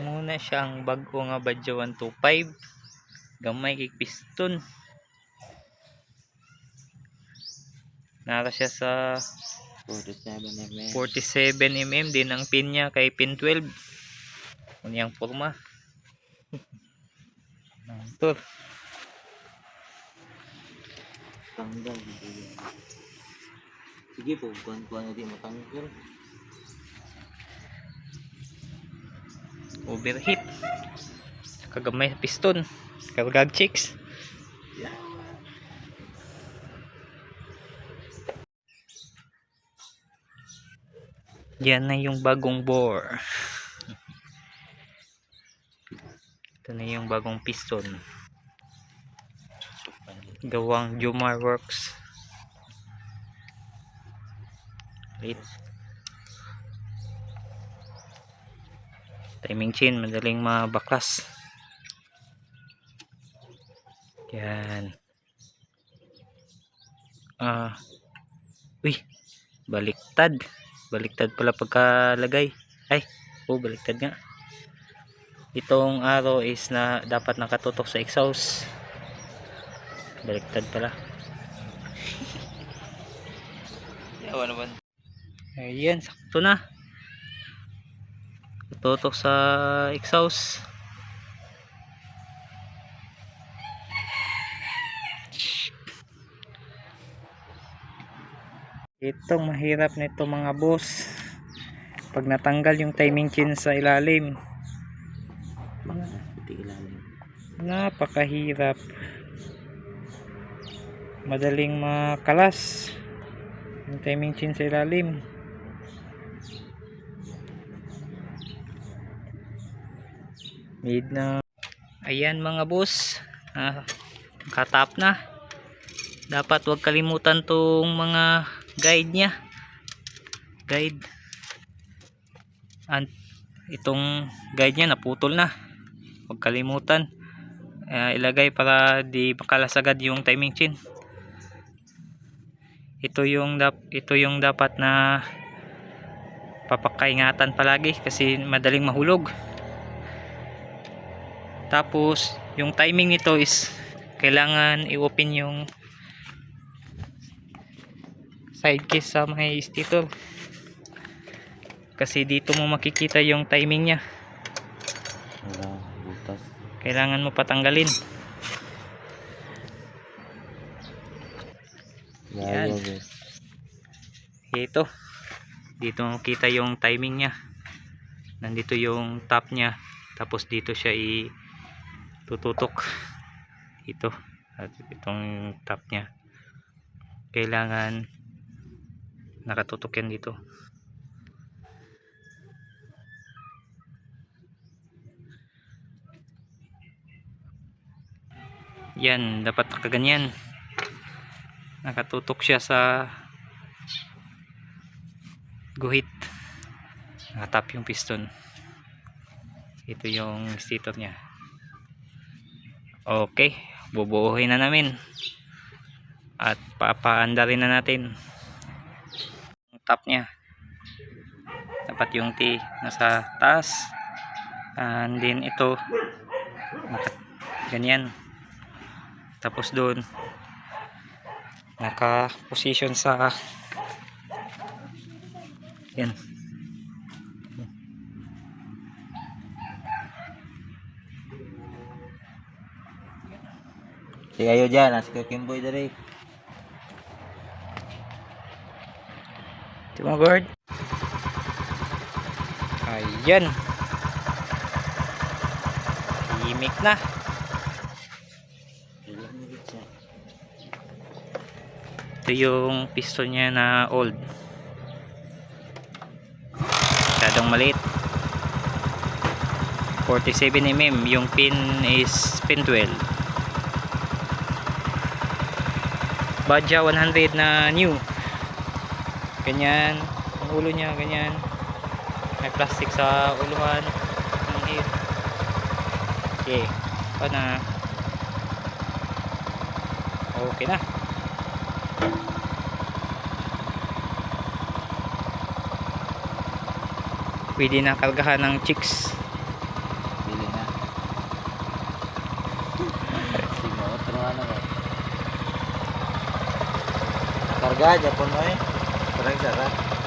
Muna siyang bago nga Badja 125. Gamay kay piston. Nara siya sa 47 mm din ang pin niya kay pin 12. Kunyang forma. Motor. Tanggal. Sige po, kuan-kuan na di matanggal. Overheat. Kagamay piston. Kargag chicks. Yan na yung bagong bore. Ito na yung bagong piston. Gawang Jomar Works. Wait. Timing chain, madaling mabaklas. Yan. Uy, baliktad. Baliktad pala pagkalagay. Ay, baliktad nga. Itong arrow is na dapat nakatutok sa exhaust. Baliktad pala. Yawa naman. Ayan, sakto na. Tutok sa exhaust. Itong mahirap nito mga boss, pag natanggal yung timing chain sa ilalim, napakahirap, madaling makalas yung timing chain sa ilalim. Made na. Ayan mga boss, katap na. Dapat wag kalimutan tong mga guide nya, itong guide nya naputol na, huwag kalimutan ilagay para di makalas agad yung timing chain. Ito yung dapat na papakaingatan palagi kasi madaling mahulog. Tapos yung timing nito is kailangan i-open yung side case sa may stator kasi dito mo makikita yung timing nya. Kailangan mo patanggalin. Yan. Ito dito mo makita yung timing nya. Nandito yung top nya, tapos dito siya tututok ito at itong top nya. Kailangan nakatutok yan dito. Yan, dapat nakaganyan, nakatutok siya sa guhit, nakatap yung piston. Ito yung stator nya. Okay, bubuuhin na namin at papaandarin na natin top nya. Dapat yung T nasa taas, and then ito ganyan, tapos doon naka position sa yan. Sige kayo dyan, nasa Kimboy dari. Tumagord. Ayan. Himik na. Ito yung piston niya na old. Masyadong maliit. 47mm. Yung pin is pin 12. Badja 100 na new. Ganyan ang ulo niya, ganyan, may plastic sa uluhan. Okay, pa na. Okay na. Pwede na kargahan ng chicks. Bili na. Sige, otro ano ko. Karga, Japon mo eh. Parang sarap.